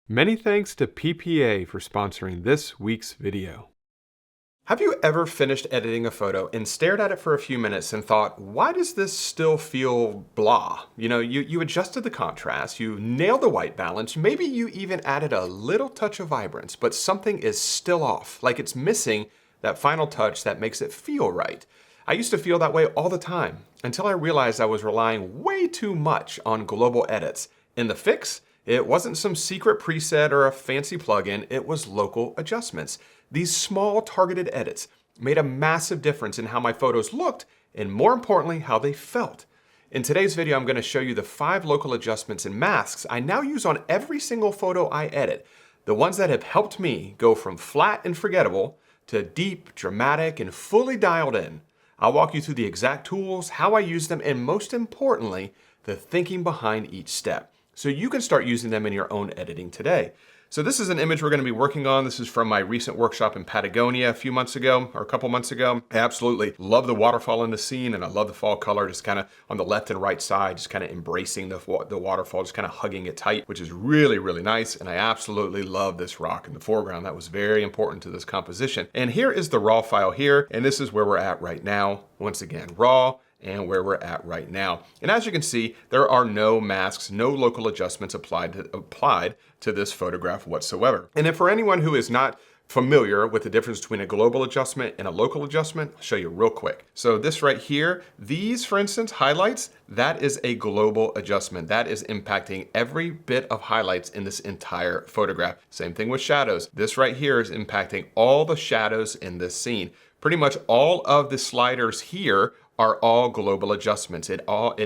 Many thanks to PPA for sponsoring this week's video. Have you ever finished editing a photo and stared at it for a few minutes and thought, why does this still feel blah? You adjusted the contrast, you nailed the white balance, maybe you even added a little touch of vibrance, but something is still off, like it's missing that final touch that makes it feel right. I used to feel that way all the time until I realized I was relying way too much on global edits. And the fix? It wasn't some secret preset or a fancy plugin, it was local adjustments. These small targeted edits made a massive difference in how my photos looked and, more importantly, how they felt. In today's video, I'm going to show you the 5 local adjustments and masks I now use on every single photo I edit. The ones that have helped me go from flat and forgettable to deep, dramatic, and fully dialed in. I'll walk you through the exact tools, how I use them, and most importantly, the thinking behind each step, so you can start using them in your own editing today. So this is an image we're going to be working on. This is from my recent workshop in Patagonia a few months ago, or a couple months ago. I absolutely love the waterfall in the scene, and I love the fall color, just kind of on the left and right side, just kind of embracing the waterfall, just kind of hugging it tight, which is really, really nice. And I absolutely love this rock in the foreground. That was very important to this composition. And here is the raw file here, and this is where we're at right now. Once again, raw, and where we're at right now. And as you can see, there are no masks, no local adjustments applied to this photograph whatsoever. And if for anyone who is not familiar with the difference between a global adjustment and a local adjustment, I'll show you real quick. So this right here, these, for instance, highlights, that is a global adjustment. That is impacting every bit of highlights in this entire photograph. Same thing with shadows. This right here is impacting all the shadows in this scene. Pretty much all of the sliders here are all global adjustments. It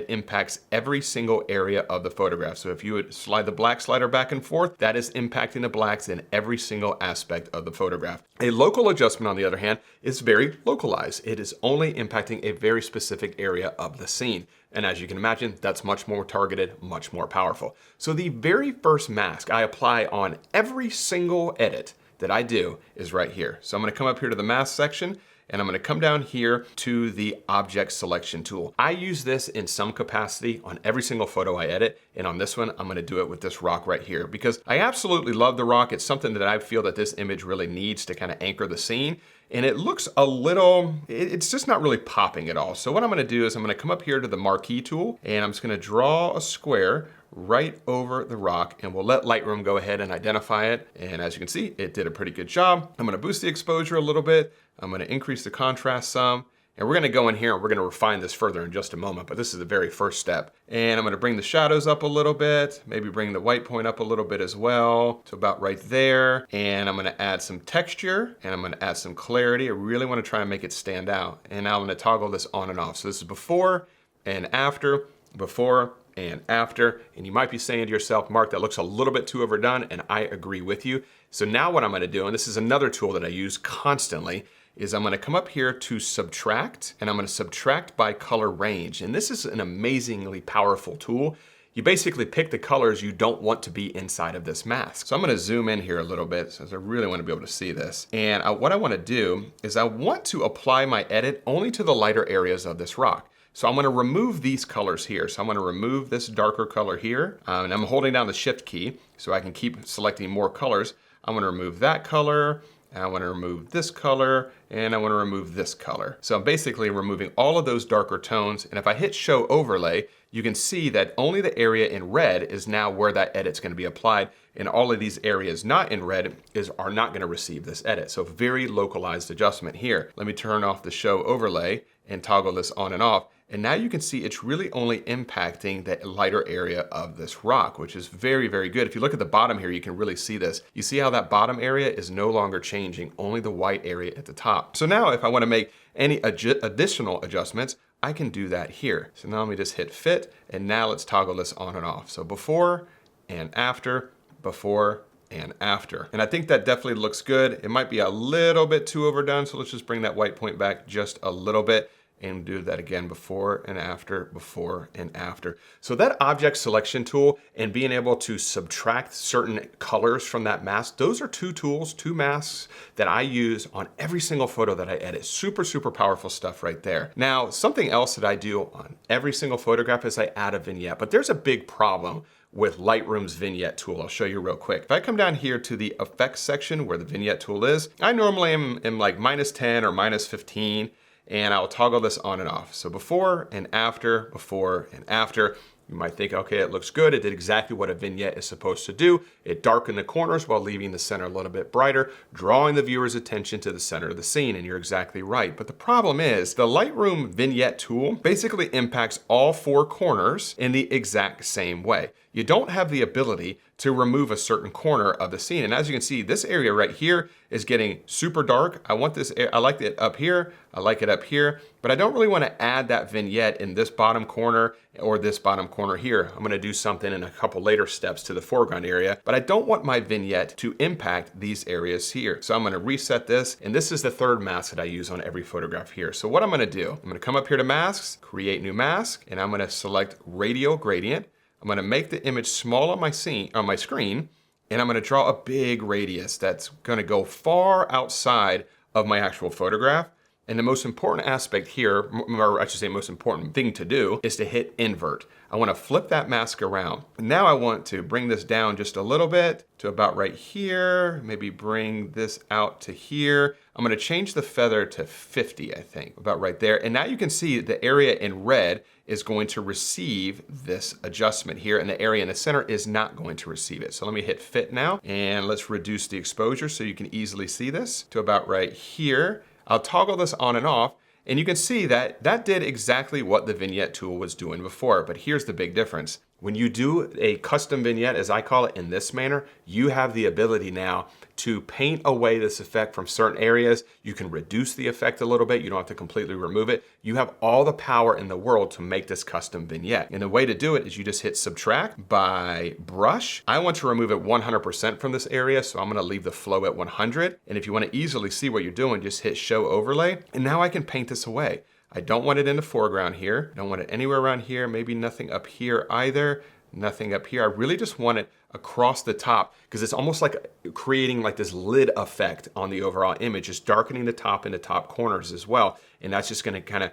impacts every single area of the photograph. So if you would slide the black slider back and forth, that is impacting the blacks in every single aspect of the photograph. A local adjustment, on the other hand, is very localized. It is only impacting a very specific area of the scene. And as you can imagine, that's much more targeted, much more powerful. So the very first mask I apply on every single edit that I do is right here. So I'm going to come up here to the mask section, and I'm going to come down here to the object selection tool. I use this in some capacity on every single photo I edit, and on this one, I'm going to do it with this rock right here because I absolutely love the rock. It's something that I feel that this image really needs to kind of anchor the scene, and it looks a little, it's just not really popping at all. So what I'm going to do is I'm going to come up here to the marquee tool, and I'm just going to draw a square right over the rock, and we'll let Lightroom go ahead and identify it. And as you can see, it did a pretty good job. I'm going to boost the exposure a little bit. I'm going to increase the contrast some, and we're going to go in here and we're going to refine this further in just a moment, but this is the very first step. And I'm going to bring the shadows up a little bit, maybe bring the white point up a little bit as well, to about right there. And I'm going to add some texture, and I'm going to add some clarity. I really want to try and make it stand out. And now I'm going to toggle this on and off. So this is before and after, before and after. And you might be saying to yourself, Mark, that looks a little bit too overdone, and I agree with you. So now what I'm going to do, and this is another tool that I use constantly, is I'm going to come up here to subtract, and I'm going to subtract by color range. And this is an amazingly powerful tool. You basically pick the colors you don't want to be inside of this mask. So I'm going to zoom in here a little bit since I really want to be able to see this. And what I want to do is I want to apply my edit only to the lighter areas of this rock. So I'm going to remove these colors here. So I'm going to remove this darker color here, and I'm holding down the shift key so I can keep selecting more colors. I'm going to remove that color, and I want to remove this color, and I want to remove this color. So I'm basically removing all of those darker tones. And if I hit show overlay, you can see that only the area in red is now where that edit's going to be applied. And all of these areas not in red are not going to receive this edit. So very localized adjustment here. Let me turn off the show overlay and toggle this on and off. And now you can see it's really only impacting the lighter area of this rock, which is very, very good. If you look at the bottom here, you can really see this. You see how that bottom area is no longer changing, only the white area at the top. So now if I want to make any additional adjustments, I can do that here. So now let me just hit fit, and now let's toggle this on and off. So before and after, before and after. And I think that definitely looks good. It might be a little bit too overdone, so let's just bring that white point back just a little bit. And do that again, before and after, before and after. So that object selection tool and being able to subtract certain colors from that mask, those are two tools, two masks that I use on every single photo that I edit. Super, super powerful stuff right there. Now, something else that I do on every single photograph is I add a vignette, but there's a big problem with Lightroom's vignette tool. I'll show you real quick. If I come down here to the effects section where the vignette tool is, I normally am like -10 or -15, and I'll toggle this on and off. So before and after, before and after. You might think, okay, it looks good. It did exactly what a vignette is supposed to do. It darkened the corners while leaving the center a little bit brighter, drawing the viewer's attention to the center of the scene, and you're exactly right. But the problem is the Lightroom vignette tool basically impacts all four corners in the exact same way. You don't have the ability to remove a certain corner of the scene. And as you can see, this area right here is getting super dark. I like it up here. I like it up here, but I don't really want to add that vignette in this bottom corner or this bottom corner here. I'm going to do something in a couple later steps to the foreground area, but I don't want my vignette to impact these areas here. So I'm going to reset this, and this is the third mask that I use on every photograph here. So what I'm going to do, I'm going to come up here to masks, create new mask, and I'm going to select radial gradient. I'm going to make the image small on my screen, and I'm going to draw a big radius that's going to go far outside of my actual photograph. And the most important aspect here, or I should say most important thing to do, is to hit invert. I want to flip that mask around. Now I want to bring this down just a little bit to about right here, maybe bring this out to here. I'm going to change the feather to 50, I think, about right there. And now you can see the area in red is going to receive this adjustment here, and the area in the center is not going to receive it. So let me hit fit now, and let's reduce the exposure so you can easily see this to about right here. I'll toggle this on and off, and you can see that that did exactly what the vignette tool was doing before, but here's the big difference. When you do a custom vignette, as I call it, in this manner, you have the ability now to paint away this effect from certain areas. You can reduce the effect a little bit. You don't have to completely remove it. You have all the power in the world to make this custom vignette. And the way to do it is you just hit subtract by brush. I want to remove it 100% from this area, so I'm gonna leave the flow at 100. And if you wanna easily see what you're doing, just hit show overlay. And now I can paint this away. I don't want it in the foreground here. I don't want it anywhere around here. Maybe nothing up here either. Nothing up here. I really just want it across the top because it's almost like creating like this lid effect on the overall image, just darkening the top and the top corners as well. And that's just gonna kind of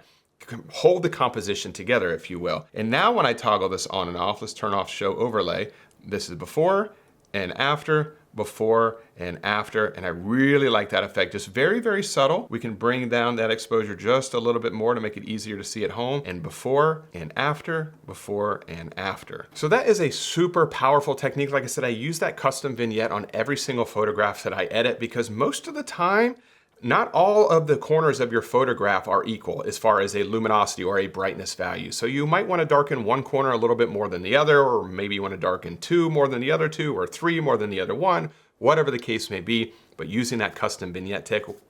hold the composition together, if you will. And now when I toggle this on and off, let's turn off show overlay. This is before and after, before and after, and I really like that effect. Just very, very subtle. We can bring down that exposure just a little bit more to make it easier to see at home, and before and after, before and after. So that is a super powerful technique. Like I said, I use that custom vignette on every single photograph that I edit because most of the time, not all of the corners of your photograph are equal as far as a luminosity or a brightness value. So you might want to darken one corner a little bit more than the other, or maybe you want to darken two more than the other two, or three more than the other one, whatever the case may be. But using that custom vignette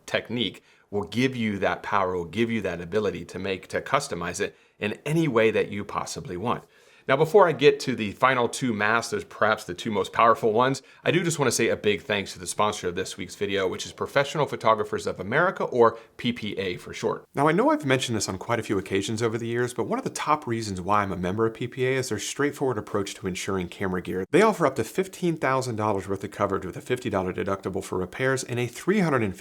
technique will give you that power, will give you that ability to customize it in any way that you possibly want. Now, before I get to the final two masks, those perhaps the two most powerful ones, I do just want to say a big thanks to the sponsor of this week's video, which is Professional Photographers of America, or PPA for short. Now, I know I've mentioned this on quite a few occasions over the years, but one of the top reasons why I'm a member of PPA is their straightforward approach to insuring camera gear. They offer up to $15,000 worth of coverage with a $50 deductible for repairs and a $350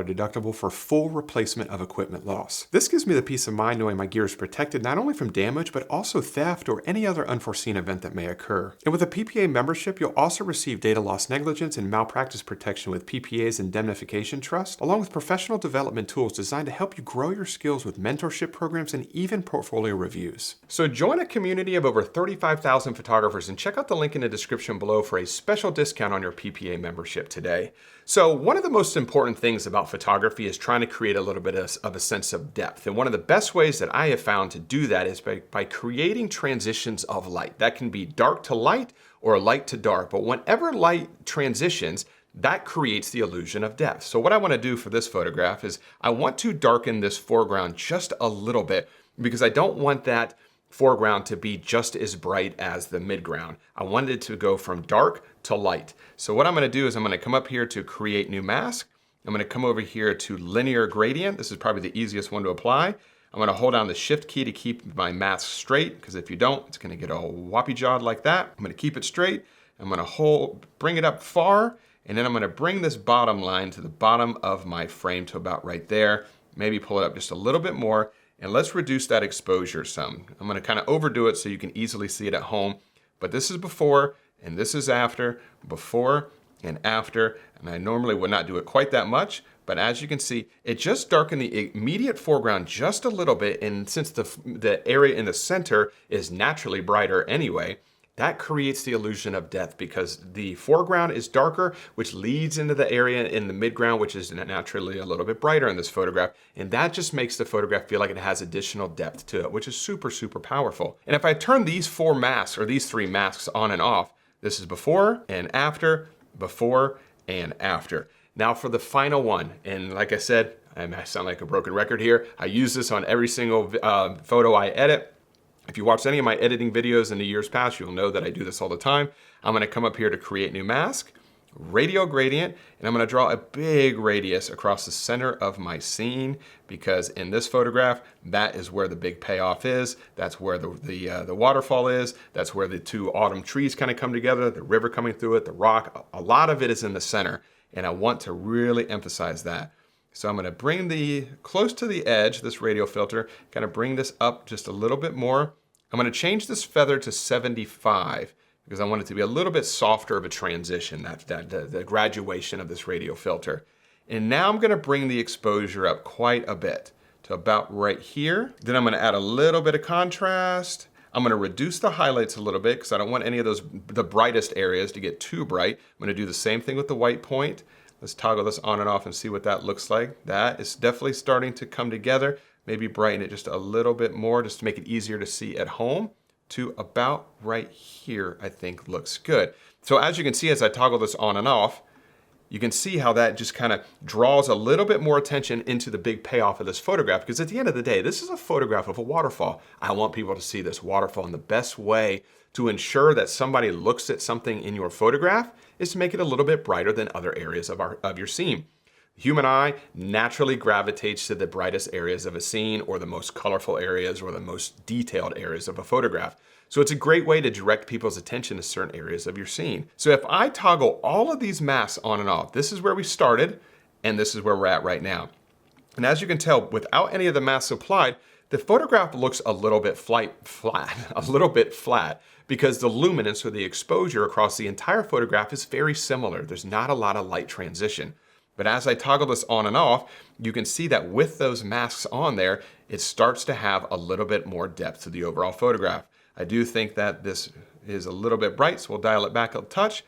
deductible for full replacement of equipment loss. This gives me the peace of mind knowing my gear is protected not only from damage, but also theft or any other unforeseen event that may occur. And with a PPA membership, you'll also receive data loss negligence and malpractice protection with PPA's indemnification trust, along with professional development tools designed to help you grow your skills with mentorship programs and even portfolio reviews. So join a community of over 35,000 photographers and check out the link in the description below for a special discount on your PPA membership today. So one of the most important things about photography is trying to create a little bit of a sense of depth. And one of the best ways that I have found to do that is by creating transitions of light. That can be dark to light or light to dark, but whenever light transitions, that creates the illusion of depth. So what I want to do for this photograph is I want to darken this foreground just a little bit because I don't want that foreground to be just as bright as the midground. I wanted it to go from dark to light. So what I'm going to do is I'm going to come up here to create new mask. I'm going to come over here to linear gradient. This is probably the easiest one to apply. I'm going to hold down the shift key to keep my mask straight, because if you don't, it's going to get all whoppy-jawed like that. I'm going to keep it straight. I'm going to bring it up far, and then I'm going to bring this bottom line to the bottom of my frame to about right there. Maybe pull it up just a little bit more. And let's reduce that exposure some. I'm going to kind of overdo it so you can easily see it at home. But this is before and this is after, before and after. And I normally would not do it quite that much, but as you can see, it just darkened the immediate foreground just a little bit. And since the area in the center is naturally brighter anyway, that creates the illusion of depth because the foreground is darker, which leads into the area in the midground, which is naturally a little bit brighter in this photograph. And that just makes the photograph feel like it has additional depth to it, which is super, super powerful. And if I turn these four masks or these three masks on and off, this is before and after, before and after. Now for the final one, and like I said, I sound like a broken record here. I use this on every single photo I edit. If you watched any of my editing videos in the years past, you'll know that I do this all the time. I'm gonna come up here to create new mask, radial gradient, and I'm gonna draw a big radius across the center of my scene because in this photograph, that is where the big payoff is. That's where the waterfall is. That's where the two autumn trees kind of come together, the river coming through it, the rock. A lot of it is in the center, and I want to really emphasize that. So I'm gonna bring close to the edge, this radial filter, kind of bring this up just a little bit more. I'm gonna change this feather to 75 because I want it to be a little bit softer of a transition, the graduation of this radial filter. And now I'm gonna bring the exposure up quite a bit to about right here. Then I'm gonna add a little bit of contrast. I'm gonna reduce the highlights a little bit because I don't want any of the brightest areas to get too bright. I'm gonna do the same thing with the white point. Let's toggle this on and off and see what that looks like. That is definitely starting to come together. Maybe brighten it just a little bit more just to make it easier to see at home. To about right here, I think looks good. So as you can see, as I toggle this on and off, you can see how that just kind of draws a little bit more attention into the big payoff of this photograph, because at the end of the day, this is a photograph of a waterfall. I want people to see this waterfall, and the best way to ensure that somebody looks at something in your photograph is to make it a little bit brighter than other areas of your scene. The human eye naturally gravitates to the brightest areas of a scene or the most colorful areas or the most detailed areas of a photograph. So it's a great way to direct people's attention to certain areas of your scene. So if I toggle all of these masks on and off, this is where we started and this is where we're at right now. And as you can tell, without any of the masks applied, the photograph looks a little bit flat, because the luminance or the exposure across the entire photograph is very similar. There's not a lot of light transition. But as I toggle this on and off, you can see that with those masks on there, it starts to have a little bit more depth to the overall photograph. I do think that this is a little bit bright, so we'll dial it back a touch.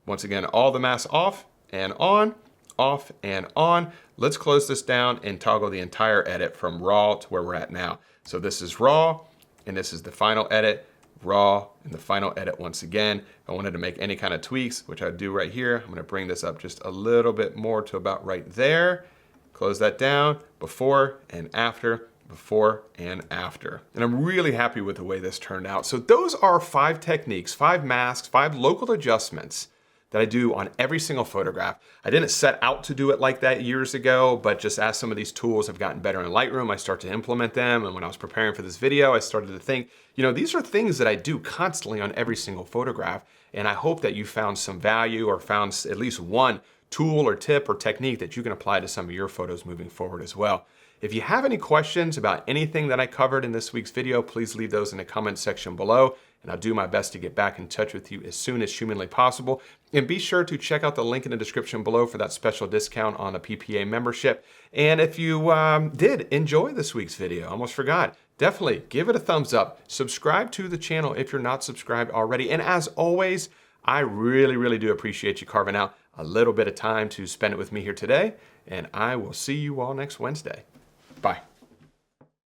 Once again, all the masks off and on, off and on. Let's close this down and toggle the entire edit from raw to where we're at now. So this is raw, and this is the final edit, raw, and the final edit once again. If I wanted to make any kind of tweaks, which I do right here, I'm gonna bring this up just a little bit more to about right there. Close that down, before and after, before and after. And I'm really happy with the way this turned out. So those are 5 techniques, 5 masks, 5 local adjustments that I do on every single photograph. I didn't set out to do it like that years ago, but just as some of these tools have gotten better in Lightroom, I start to implement them. And when I was preparing for this video, I started to think, you know, these are things that I do constantly on every single photograph. And I hope that you found some value or found at least one tool or tip or technique that you can apply to some of your photos moving forward as well. If you have any questions about anything that I covered in this week's video, please leave those in the comment section below, and I'll do my best to get back in touch with you as soon as humanly possible. And be sure to check out the link in the description below for that special discount on a PPA membership. And if you did enjoy this week's video, I almost forgot, definitely give it a thumbs up. Subscribe to the channel if you're not subscribed already. And as always, I really, really do appreciate you carving out a little bit of time to spend it with me here today. And I will see you all next Wednesday. Bye.